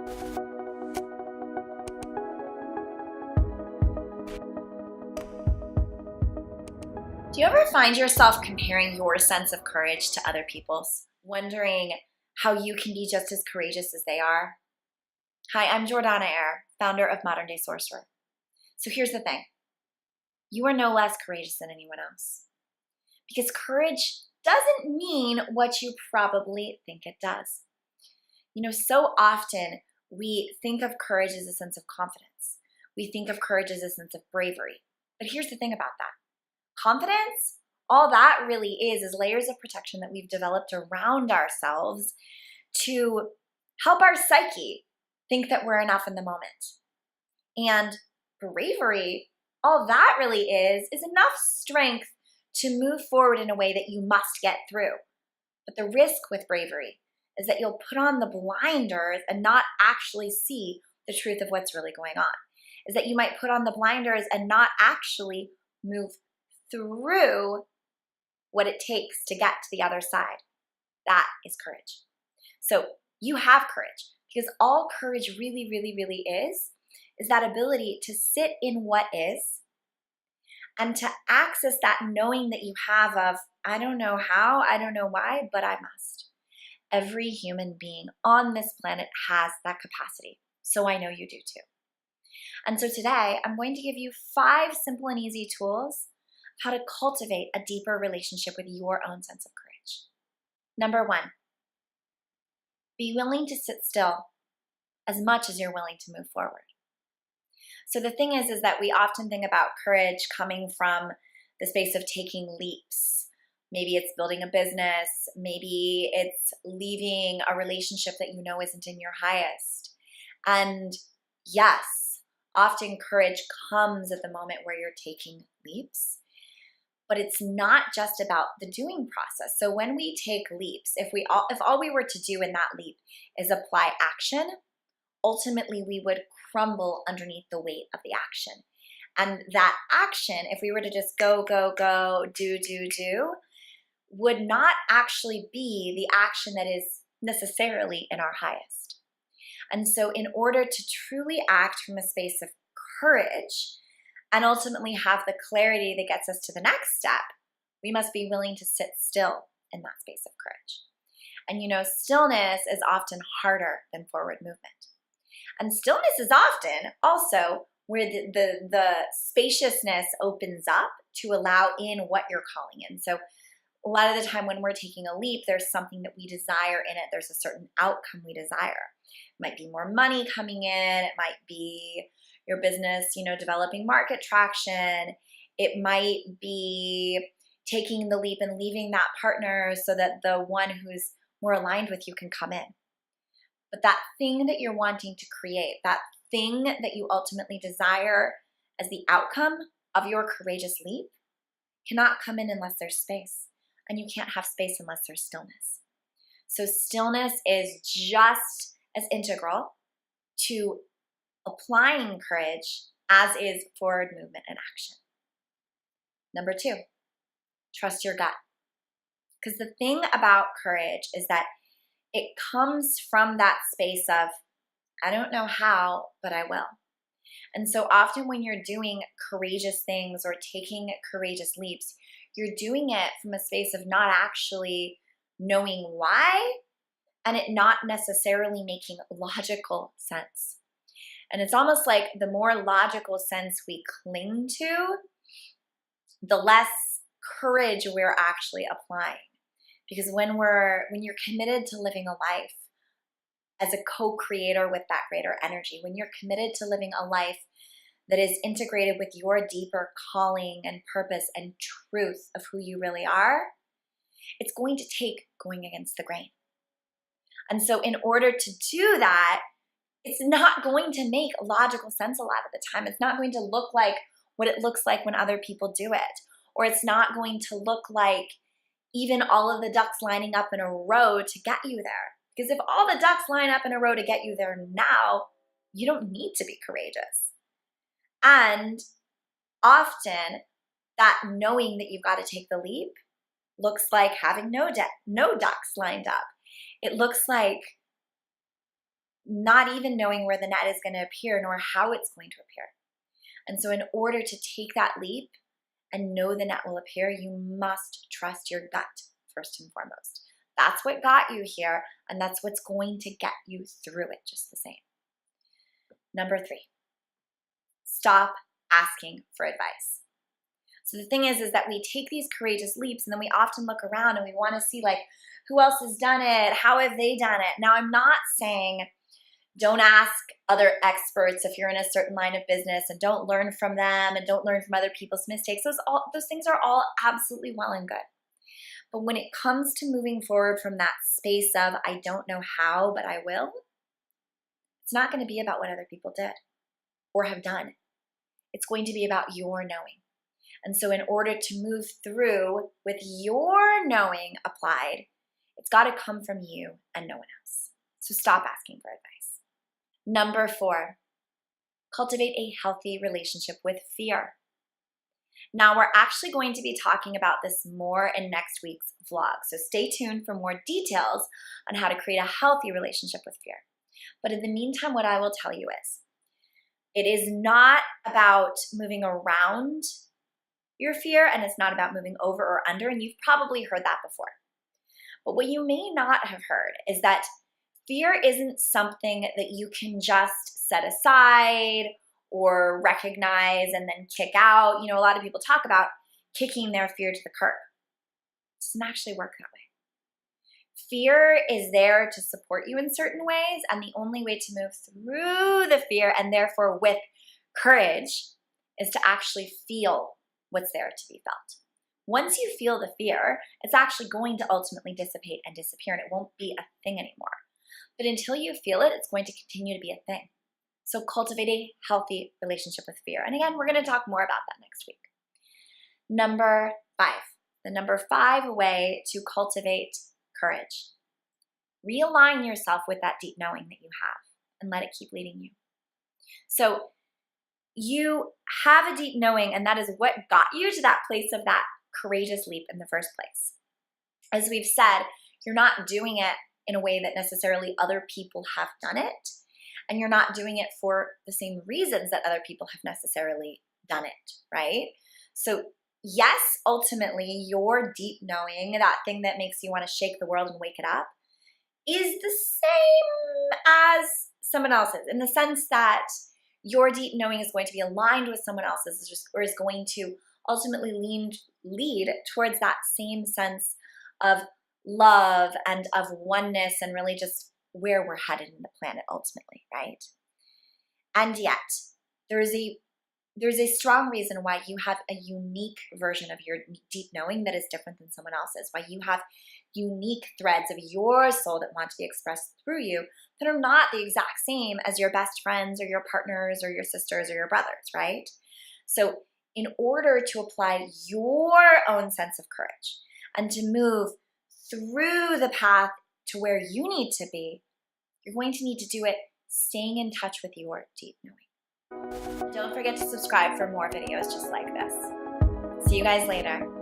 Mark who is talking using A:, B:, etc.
A: Do you ever find yourself comparing your sense of courage to other people's, wondering how you can be just as courageous as they are? Hi, I'm Jordanna, founder of Modern Day Sorcerer. So here's the thing. You are no less courageous than anyone else. Because courage doesn't mean what you probably think it does. So often we think of courage as a sense of confidence. We think of courage as a sense of bravery. But here's the thing about that. Confidence, all that really is layers of protection that we've developed around ourselves to help our psyche think that we're enough in the moment. And bravery, all that really is enough strength to move forward in a way that you must get through. But the risk with bravery is that you'll put on the blinders and not actually see the truth of what's really going on. Is that you might put on the blinders and not actually move through what it takes to get to the other side. That is courage. So you have courage, because all courage really, really, really is that ability to sit in what is and to access that knowing that you have of, I don't know how, I don't know why, but I must. Every human being on this planet has that capacity. So I know you do too. And so today I'm going to give you 5 simple and easy tools how to cultivate a deeper relationship with your own sense of courage. Number 1, be willing to sit still as much as you're willing to move forward. So the thing is that we often think about courage coming from the space of taking leaps. Maybe it's building a business. Maybe it's leaving a relationship that you know isn't in your highest. And yes, often courage comes at the moment where you're taking leaps. But it's not just about the doing process. So when we take leaps, if all we were to do in that leap is apply action, ultimately we would crumble underneath the weight of the action. And that action, if we were to just go, do, would not actually be the action that is necessarily in our highest. And so in order to truly act from a space of courage, and ultimately have the clarity that gets us to the next step, we must be willing to sit still in that space of courage. And stillness is often harder than forward movement. And stillness is often also where the spaciousness opens up to allow in what you're calling in. So a lot of the time when we're taking a leap, there's something that we desire in it. There's a certain outcome we desire. It might be more money coming in. It might be your business, developing market traction. It might be taking the leap and leaving that partner so that the one who's more aligned with you can come in. But that thing that you're wanting to create, that thing that you ultimately desire as the outcome of your courageous leap cannot come in unless there's space. And you can't have space unless there's stillness. So stillness is just as integral to applying courage as is forward movement and action. Number 2, trust your gut. Because the thing about courage is that it comes from that space of, I don't know how, but I will. And so often when you're doing courageous things or taking courageous leaps, you're doing it from a space of not actually knowing why and it not necessarily making logical sense. And it's almost like the more logical sense we cling to, the less courage we're actually applying. Because when you're committed to living a life as a co-creator with that greater energy, when you're committed to living a life that is integrated with your deeper calling and purpose and truth of who you really are, it's going to take going against the grain. And so in order to do that, it's not going to make logical sense a lot of the time. It's not going to look like what it looks like when other people do it. Or it's not going to look like even all of the ducks lining up in a row to get you there. Because if all the ducks line up in a row to get you there now, you don't need to be courageous. And often that knowing that you've got to take the leap looks like having no ducks lined up. It looks like not even knowing where the net is going to appear nor how it's going to appear. And so in order to take that leap and know the net will appear, you must trust your gut first and foremost. That's what got you here, and that's what's going to get you through it just the same. Number 3, stop asking for advice. So the thing is that we take these courageous leaps and then we often look around and we want to see like, who else has done it? How have they done it? Now, I'm not saying don't ask other experts if you're in a certain line of business, and don't learn from them and don't learn from other people's mistakes. Those things are all absolutely well and good. But when it comes to moving forward from that space of I don't know how, but I will, it's not going to be about what other people did or have done. It's going to be about your knowing. And so in order to move through with your knowing applied, it's got to come from you and no one else. So stop asking for advice. Number 4, cultivate a healthy relationship with fear. Now, we're actually going to be talking about this more in next week's vlog. So stay tuned for more details on how to create a healthy relationship with fear. But in the meantime, what I will tell you is, it is not about moving around your fear, and it's not about moving over or under, and you've probably heard that before. But what you may not have heard is that fear isn't something that you can just set aside or recognize and then kick out. You know, a lot of people talk about kicking their fear to the curb. It doesn't actually work that way. Fear is there to support you in certain ways, and the only way to move through the fear, and therefore with courage, is to actually feel what's there to be felt. Once you feel the fear, it's actually going to ultimately dissipate and disappear, and it won't be a thing anymore. But until you feel it, it's going to continue to be a thing. So cultivate a healthy relationship with fear. And again, we're going to talk more about that next week. Number 5, the number 5 way to cultivate courage. Realign yourself with that deep knowing that you have and let it keep leading you. So you have a deep knowing, and that is what got you to that place of that courageous leap in the first place. As we've said, you're not doing it in a way that necessarily other people have done it, and you're not doing it for the same reasons that other people have necessarily done it, right? So yes, ultimately, your deep knowing, that thing that makes you want to shake the world and wake it up, is the same as someone else's, in the sense that your deep knowing is going to be aligned with someone else's, or is going to ultimately lead towards that same sense of love and of oneness, and really just where we're headed in the planet ultimately, right? And yet, there's a strong reason why you have a unique version of your deep knowing that is different than someone else's, why you have unique threads of your soul that want to be expressed through you that are not the exact same as your best friends or your partners or your sisters or your brothers, right? So in order to apply your own sense of courage and to move through the path to where you need to be, you're going to need to do it staying in touch with your deep knowing. Don't forget to subscribe for more videos just like this. See you guys later.